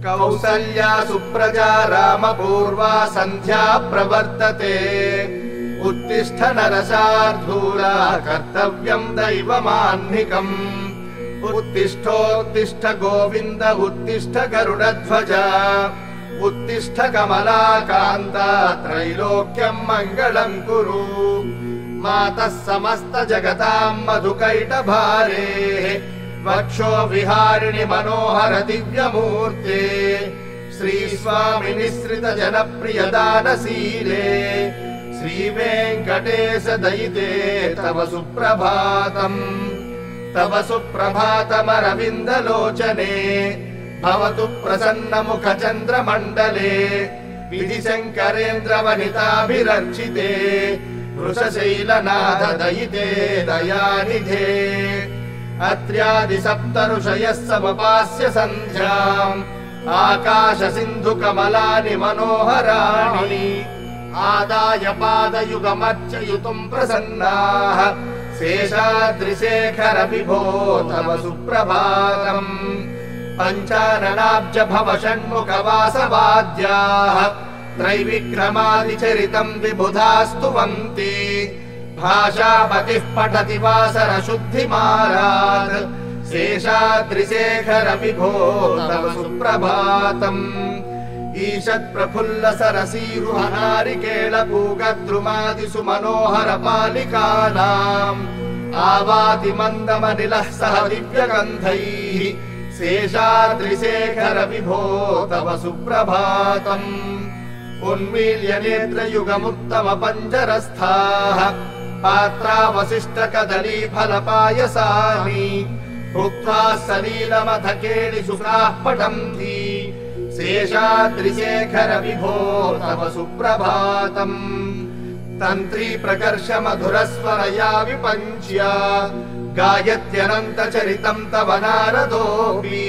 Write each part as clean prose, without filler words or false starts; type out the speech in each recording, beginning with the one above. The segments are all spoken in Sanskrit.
कौसल्या सुप्रजा रामपूर्वा सन्ध्या प्रवर्तते उत्तिष्ठ नरशार्दूला कर्तव्यं दैवमाह्निकम् उत्तिष्ठोत्तिष्ठ गोविन्द उत्तिष्ठ गरुडध्वज उत्तिष्ठ कमलाकान्ता त्रैलोक्यं मङ्गलं कुरु मातः समस्त जगतां मधुकैटभारेः वक्षो विहारिणि मनोहर दिव्यमूर्ते श्रीस्वामि निःसृत जनप्रिय दानशीले श्रीवेङ्कटेश दयिते तव सुप्रभातम् तव सुप्रभातमरविन्दलोचने भवतु प्रसन्नमुख चन्द्रमण्डले विधिशङ्करेन्द्र वनिताभिरर्चिते वृषशैलनाथ दयिते दयानिधे अत्र्यादि सप्तऋषयः समपास्य सन्ध्याम् आकाश सिन्धु कमलानि मनोहराणि आदाय पादयुगमर्चयितुम् प्रसन्नाः शेषाद्रिशेखर विभो तव सुप्रभातम् पञ्चाननाब्ज भव षण्मुख वासवाद्याः त्रैविक्रमादिचरितम् विबुधास्तुवन्ति भाषापतिः पठति वासर शुद्धिमारात् शेषाद्रिशेखर विभो तव सुप्रभातम् ईषत् प्रफुल्ल सरसीरुहनारिकेल पूगद्रुमादिषु मनोहर पालिकानाम् आवाति मन्दमनिलः सह दिव्यगन्धैः शेषाद्रिशेखर विभो तव सुप्रभातम् उन्मील्य नेत्रयुगमुत्तम पञ्जरस्थाः पात्रावशिष्ट कदली फलपायसानि भुक्त्वा सलीलमथ केलिसुखाः पठन्ति शेषाद्रिशेखर विभो तव सुप्रभातम् तन्त्री प्रकर्ष मधुरस्वरया विपञ्च्या गायत्यनन्तचरितम् तव नारदोऽपि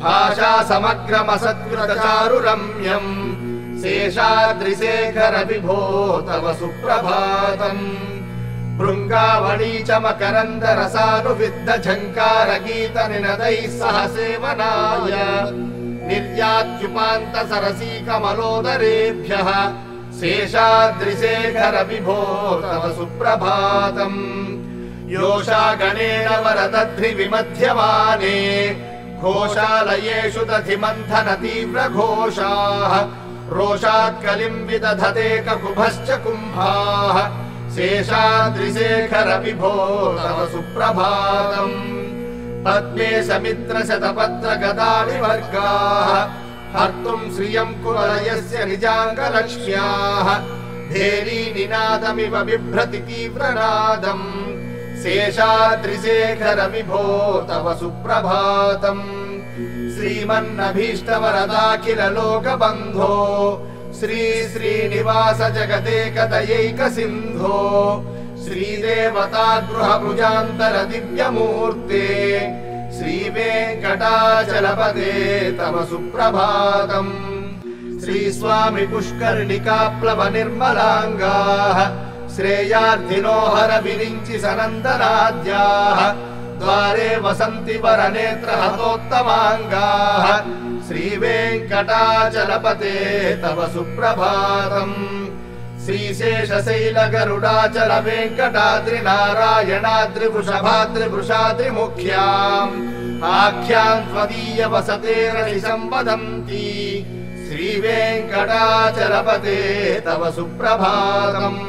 भाषा समग्रमसत्कृतचारुरम्यम् शेषाद्रिशेखर विभो तव सुप्रभातम् भृङ्गावणी च मकरन्द रसानुविद्ध झङ्कार गीत निनदैः सह सेवनाय निर्यात्युपान्त सरसी कमलोदरेभ्यः शेषाद्रिशेखर विभो तव सुप्रभातम् योषा गणेन वरदध्रि विमध्यमाने घोषालयेषु दधिमन्थन तीव्र घोषाः रोषात्कलिम् विदधते ककुभश्च कुम्भाः शेषाद्रिशेखर विभो तव सुप्रभातम् पद्मे समित्र शतपत्र गदाविवर्गाः हर्तुम् श्रियम् कुवलयस्य निजाङ्गलक्ष्म्याः धेरी निनादमिव बिभ्रति तीव्रनादम् शेषाद्रिशेखर विभो तव सुप्रभातम् श्रीमन्नभीष्टवरदाखिल लोकबन्धो श्री श्रीनिवास जगदेकदयैक सिन्धो श्रीदेवता गृहभुजान्तर दिव्यमूर्ते श्रीवेङ्कटाचलपदे तव सुप्रभातम् श्रीस्वामि पुष्कर्णिकाप्लव निर्मलाङ्गाः श्रेयार्थिनो हर विरिञ्चि सनन्दनाद्याः द्वारे वसन्ति वरनेत्र हतोत्तमाङ्गाः श्रीवेङ्कटाचलपते तव सुप्रभातम् श्रीशेषशैल गरुडाचल वेङ्कटाद्रिनारायणाद्रिवृषभाद्रिवृषाद्रिमुख्याम् आख्याम् त्वदीय वसतेरनि सम्वदन्ति श्रीवेङ्कटाचलपते तव सुप्रभातम्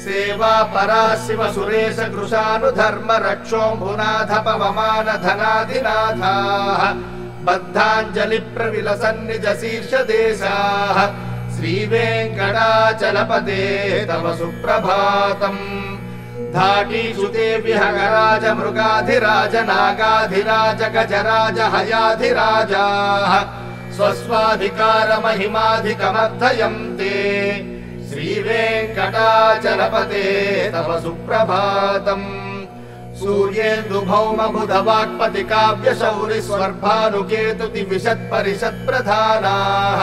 सेवा परा शिव सुरेश कृशानुधर्म रक्षोऽम्बुनाथ पवमान धनाधिनाथाः बद्धाञ्जलि प्रविलसन्निज शीर्षदेशाः श्रीवेङ्कटाचलपते तव सुप्रभातम् धाटीषु ते विहगराज मृगाधिराज नागाधिराज गजराज हयाधिराजाः स्वस्वाधिकार महिमाधिकमर्थयन्ते श्रीवेङ्कटाचलपते तव सुप्रभातम् सूर्येन्दुभौम बुधवाक्पति काव्यशौरि स्वर्भानुकेतुति विशत्परिषत्प्रधानाः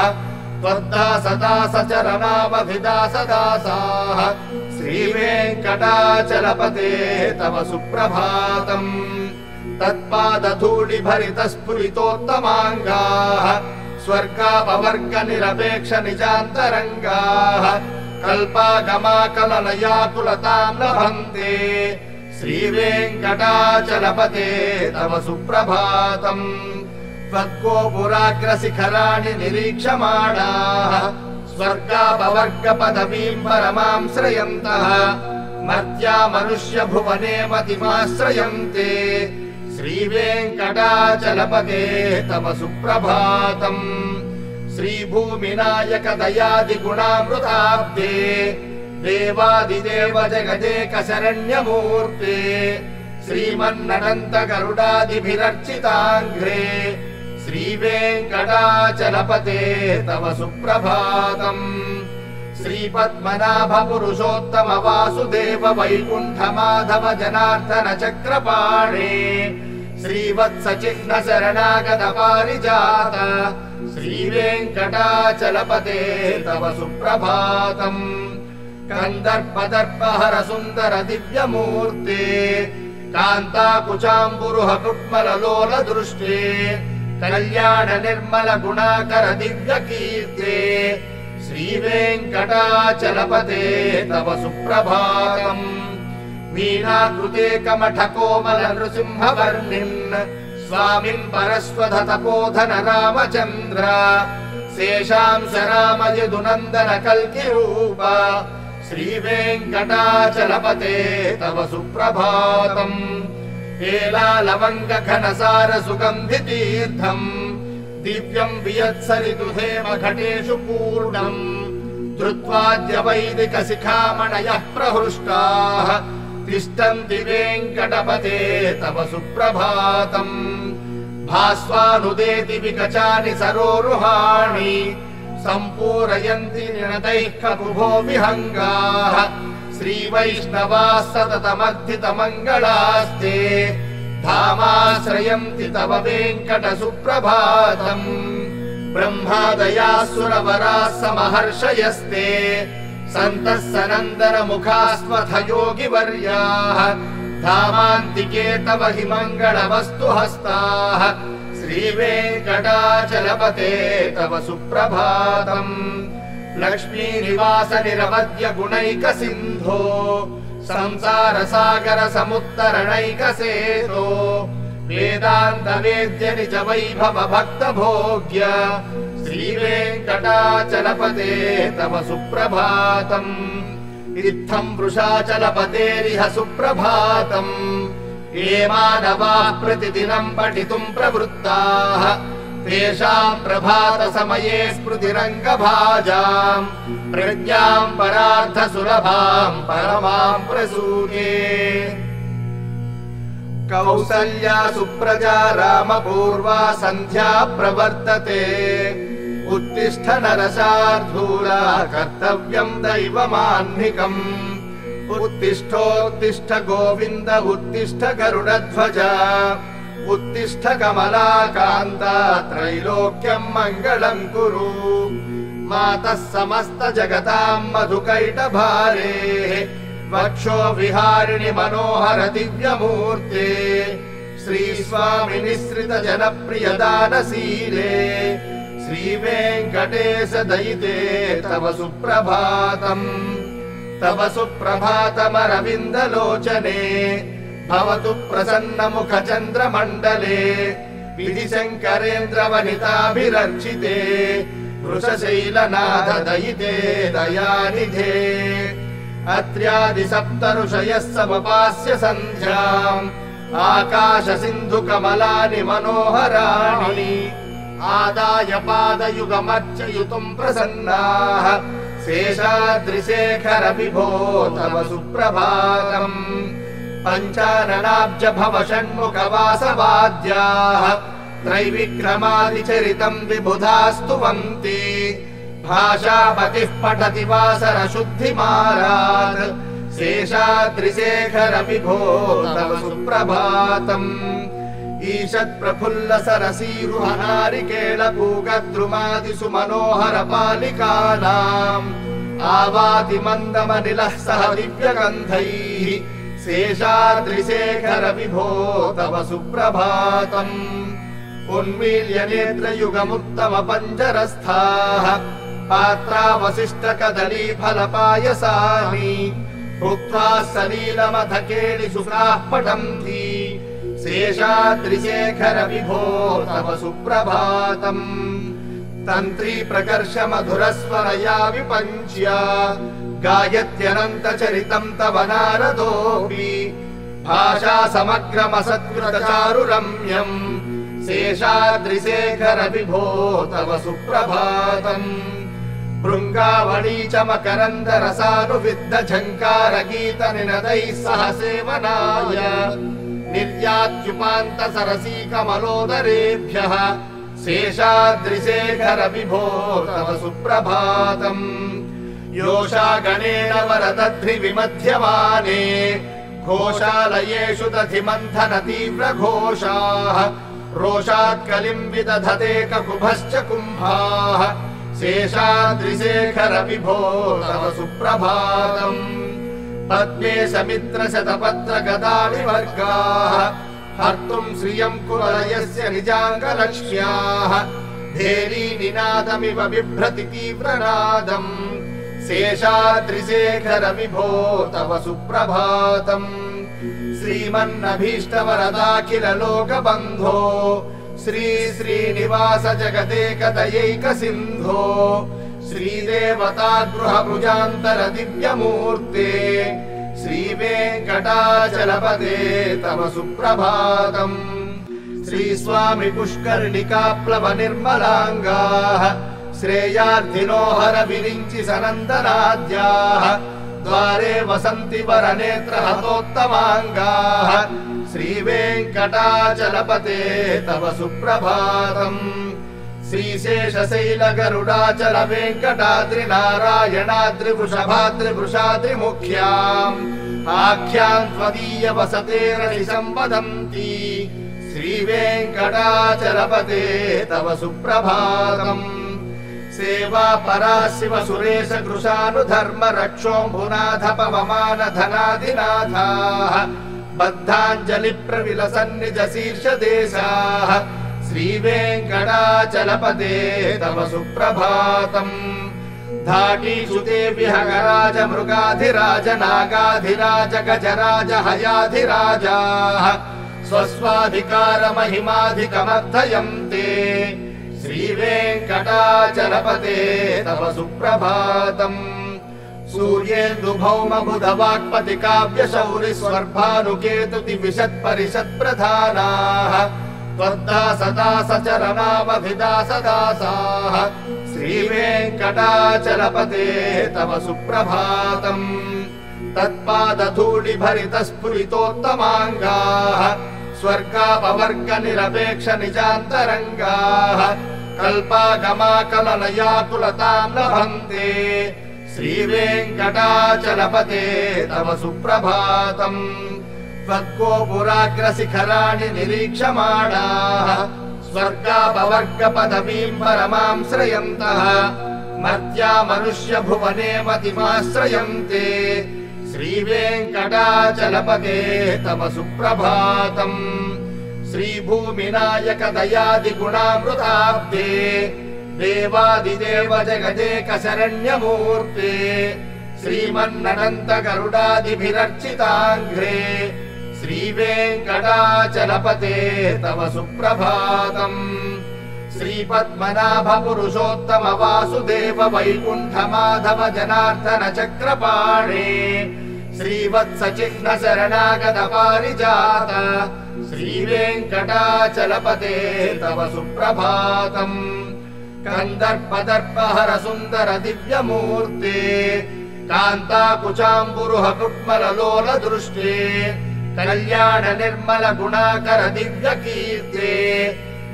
त्वद्दासदासचरणावधिदासदासाः श्रीवेङ्कटाचलपते तव सुप्रभातम् तत्पादधूलिभरितस्फुरितोत्तमाङ्गाः स्वर्गापवर्ग निरपेक्ष निजान्तरङ्गाः कल्पागमाकलनयाकुलतां लभन्ते श्रीवेङ्कटाचलपते तव सुप्रभातम् त्वद्गोपुराग्रशिखराणि निरीक्षमाणाः स्वर्गापवर्ग पदवीं परमां श्रयन्तः मर्त्या मनुष्य भुवने मतिमाश्रयन्ते श्रीवेङ्कटाचलपते तव सुप्रभातम् श्रीभूमिनायक दयादिगुणामृताब्दे देवादिदेव जगदेक शरण्यमूर्ते श्रीमन्ननन्त गरुडादिभिरर्चिताङ्घ्रे श्रीवेङ्कटाचलपते तव सुप्रभातम् श्रीपद्मनाभ पुरुषोत्तम वासुदेव वैकुण्ठ माधव जनार्दन चक्रपाणे श्रीवत्स चिह्न शरणागत पारिजात श्रीवेङ्कटाचलपते तव सुप्रभातम् कन्दर्पदर्पहर सुन्दर दिव्यमूर्ते कान्ताकुचाम्बुरुह कुट्मललोल दृष्टे कल्याण निर्मल गुणाकर दिव्यकीर्ते श्रीवेङ्कटाचलपते तव सुप्रभातम् वीणाकृते कमठकोमल नृसिंहवर्णिन् स्वामिन् परस्वध तपोधन रामचन्द्र शेषांश राम यदुनन्दन कल्किरूप श्रीवेङ्कटाचलपते तव सुप्रभातम् एलालवङ्ग घनसार सुगन्धितीर्थम् दिव्यम् वियत्सरितु हेम घटेषु पूर्णम् धृत्वाद्य वैदिक शिखामणयः प्रहृष्टाः तिष्ठन्ति वेङ्कटपते तव सुप्रभातम् भास्वानुदेति विकचानि सरोरुहाणि सम्पूरयन्ति निनदैः ककुभो विहङ्गाः श्रीवैष्णवाः सततमर्थितमङ्गलास्ते धामाश्रयन्ति तव वेङ्कट सुप्रभातम् ब्रह्मादयासुरवराः समहर्षयस्ते सन्तः सनन्दन मुखास्त्वथ योगिवर्याः धामान्तिके तव हि मङ्गलवस्तु हस्ताः श्रीवेङ्कटाचलपते तव सुप्रभातम् लक्ष्मीनिवास निरवद्य गुणैक सिन्धो संसार सागर समुत्तरणैक सेतो वेदान्त वेद्य निज वैभव भक्त भोग्य श्रीवेङ्कटाचलपते तव सुप्रभातम् इत्थम् वृषाचलपतेरिह सुप्रभातम् ये मानवाः प्रतिदिनम् पठितुम् प्रवृत्ताः तेषाम् प्रभात समये स्मृतिरङ्गभाजाम् प्रज्ञाम् परार्थ सुलभाम् परमाम् प्रसूते कौसल्या सुप्रजा रामपूर्वा सन्ध्या प्रवर्तते उत्तिष्ठ नरशार्दूला कर्तव्यम् दैवमाह्निकम् उत्तिष्ठोत्तिष्ठ गोविन्द उत्तिष्ठ गरुडध्वज उत्तिष्ठ कमलाकान्ता त्रैलोक्यम् मङ्गलम् कुरु मातः समस्त जगताम् मधुकैटभारेः वक्षो विहारिणि मनोहर दिव्यमूर्ते श्रीस्वामि निःसृत जनप्रिय दानशीले श्रीवेङ्कटेश दयिते तव सुप्रभातम् तव सुप्रभातमरविन्दलोचने भवतु प्रसन्न मुख चन्द्रमण्डले विधिशङ्करेन्द्र वनिताभिरर्चिते वृषशैलनाथ दयिते दयानिधे अत्र्यादि सप्त ऋषयः समपास्य सन्ध्याम् आकाश सिन्धु कमलानि मनोहराणि आदाय पादयुगमर्चयितुम् प्रसन्नाः शेषाद्रिशेखर विभो तव सुप्रभातम् पञ्चाननाब्ज भव षण्मुख वासवाद्याः त्रैविक्रमादिचरितम् विबुधास्तुवन्ति भाषापतिः पठति वासर शुद्धिमारात् शेषाद्रिशेखर विभो तव सुप्रभातम् ईषत् प्रफुल्ल सरसीरुह नारिकेल पूगद्रुमादिषु मनोहर पालिकानाम् आवाति मन्दमनिलः सह दिव्यगन्धैः शेषाद्रिशेखर विभो तव सुप्रभातम् उन्मील्य नेत्रयुगमुत्तमपञ्जरस्थाः पात्रावशिष्टकदली फलपायसानि भुक्त्वा सलीलमथकेलि सुखाः पठन्ति शेषाद्रिशेखर विभो तव सुप्रभातम् तन्त्री प्रकर्ष मधुरस्वरया विपञ्च्य गायत्यनन्तचरितम् तव नारदोऽपि भाषा समग्रमसत्कृतचारुरम्यम् शेषाद्रिशेखर विभो तव सुप्रभातम् भृङ्गावणी च मकरन्दरसानुविद्ध झङ्कार गीत निनदैः सह सेवनाय निर्यात्युपान्त सरसी कमलोदरेभ्यः शेषाद्रिशेखर विभो तव सुप्रभातम् योषा गणेन वरदध्रि विमध्यमाने घोषालयेषु दधिमन्थन तीव्र घोषाः रोषात् कलिम् विदधते ककुभश्च कुम्भाः शेषाद्रिशेखर विभो तव सुप्रभातम् पद्मे समित्र शतपत्र गदानि वर्गाः हर्तुम् श्रियम् कुवलयस्य निजाङ्गलक्ष्म्याः धेरी निनादमिव बिभ्रति तीव्रनादम् शेषाद्रिशेखर विभो तव सुप्रभातम् श्रीमन्नभीष्टवरदाखिल लोकबन्धो श्री श्रीनिवास जगदेकदयैक सिन्धो श्रीदेवता गृहभुजान्तर दिव्यमूर्ते श्रीवेङ्कटाचलपते तव सुप्रभातम् श्रीस्वामि पुष्कर्णिकाप्लव निर्मलाङ्गाः श्रेयार्थिनो हर विरिञ्चि सनन्दनाद्याः द्वारे वसन्ति वरनेत्र हतोत्तमाङ्गाः श्रीवेङ्कटाचलपते तव सुप्रभातम् श्रीशेषशैल गरुडाचल वेङ्कटाद्रि नारायणाद्रि वृषभाद्रि वृषाद्रिमुख्याम् आख्याम् त्वदीय वसतेरनिशम् वदन्ति श्रीवेङ्कटाचलपते तव सुप्रभातम् सेवा परा शिव सुरेश कृशानुधर्म रक्षोऽम्भुनाथ पवमान धनाधिनाथाः बद्धाञ्जलि प्रविलसन्निज शीर्षदेशाः श्रीवेङ्कटाचलपते तव सुप्रभातम् धाटीषु ते विहगराज मृगाधिराज नागाधिराज गजराज हयाधिराजाः स्वस्वाधिकार महिमाधिकमर्थयन्ते श्रीवेङ्कटाचलपते तव सुप्रभातम् सूर्येन्दुभौम बुध वाक्पति काव्य शौरि स्वर्भानुकेतु दिविशत्परिषत् प्रधानाः त्वद्दासदास चरणावधिदासदासाः श्रीवेङ्कटाचलपते तव सुप्रभातम् तत्पादधूलि भरित स्फुरितोत्तमाङ्गाः स्वर्गापवर्ग निरपेक्ष निजान्तरङ्गाः कल्पागमाकलनयाकुलताम् लभन्ते श्रीवेङ्कटाचलपते तव सुप्रभातम् त्वद्गोपुराग्रशिखराणि निरीक्षमाणाः स्वर्गापवर्ग पदवीम् परमाम् श्रयन्तः मर्त्या मनुष्य भुवने मतिमाश्रयन्ते श्रीवेङ्कटाचलपते तव सुप्रभातम् श्रीभूमिनायक दयादिगुणामृताब्दे देवादिदेव जगदेक शरण्यमूर्ते श्रीमन्ननन्त गरुडादिभिरर्चिताङ्घ्रे श्रीवेङ्कटाचलपते तव सुप्रभातम् श्रीपद्मनाभ पुरुषोत्तम वासुदेव वैकुण्ठ माधव जनार्दन चक्रपाणे श्रीवत्स चिह्न शरणागत पारिजात श्रीवेङ्कटाचलपते तव सुप्रभातम् कन्दर्पदर्पहर सुन्दर दिव्यमूर्ते कान्ताकुचाम्बुरुह कुट्मललोल दृष्टे कल्याण निर्मल गुणाकर दिव्यकीर्ते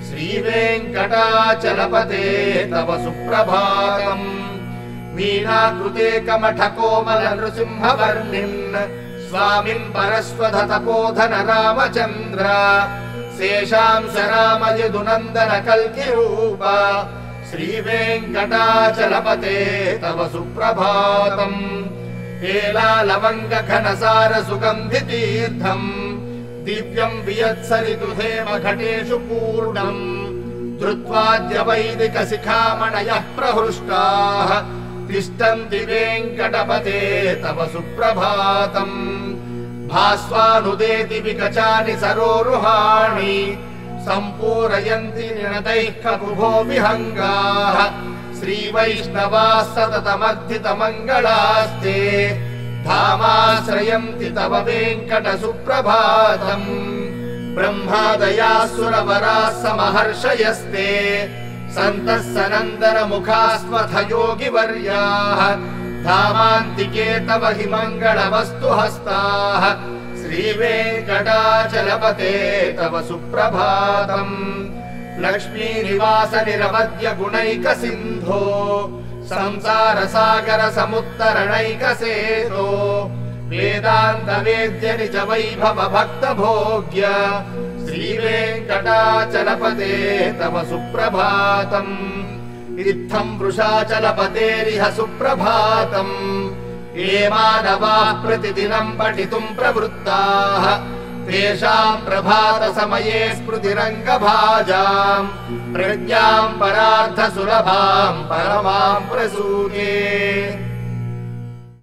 श्रीवेङ्कटाचलपते तव सुप्रभातम् वीणाकृते कमठकोमल नृसिंहवर्णिन् स्वामिन् परस्वध तपोधन रामचन्द्र शेषांश राम यदुनन्दन कल्किरूप श्रीवेङ्कटाचलपते तव सुप्रभातम् हेलालवङ्ग घनसार सुगन्धितीर्थम् दिव्यम् वियत्सरितु हेम घटेषु पूर्णम् धृत्वाद्य वैदिकशिखामणयः प्रहृष्टाः तिष्ठन्ति वेङ्कटपते तव सुप्रभातम् भास्वानुदेति विकचानि सरोरुहाणि सम्पूरयन्ति निणतैः ककुभो विहङ्गाः श्रीवैष्णवाः सततमर्थितमङ्गलास्ते धामाश्रयन्ति तव वेङ्कट सुप्रभातम् ब्रह्मादयाः सुरवराः समहर्षयस्ते सन्तः सनन्दनमुखास्त्वथ योगिवर्याः धामान्तिके तव हि मङ्गलवस्तु हस्ताः श्रीवेङ्कटाचलपते तव सुप्रभातम् लक्ष्मीनिवास निरवद्य गुणैकसिन्धो संसारसागर समुत्तरणैकसेतो वेदान्त वेद्य निज वैभव भक्त भोग्य श्रीवेङ्कटाचलपते तव सुप्रभातम् इत्थम् वृषाचलपतेरिह सुप्रभातम् ये मानवाः प्रतिदिनम् पठितुम् प्रवृत्ताः तेषाम् प्रभातसमये स्मृतिरङ्गभाजाम् प्रज्ञाम् परार्थ सुलभाम् परमाम् प्रसूते।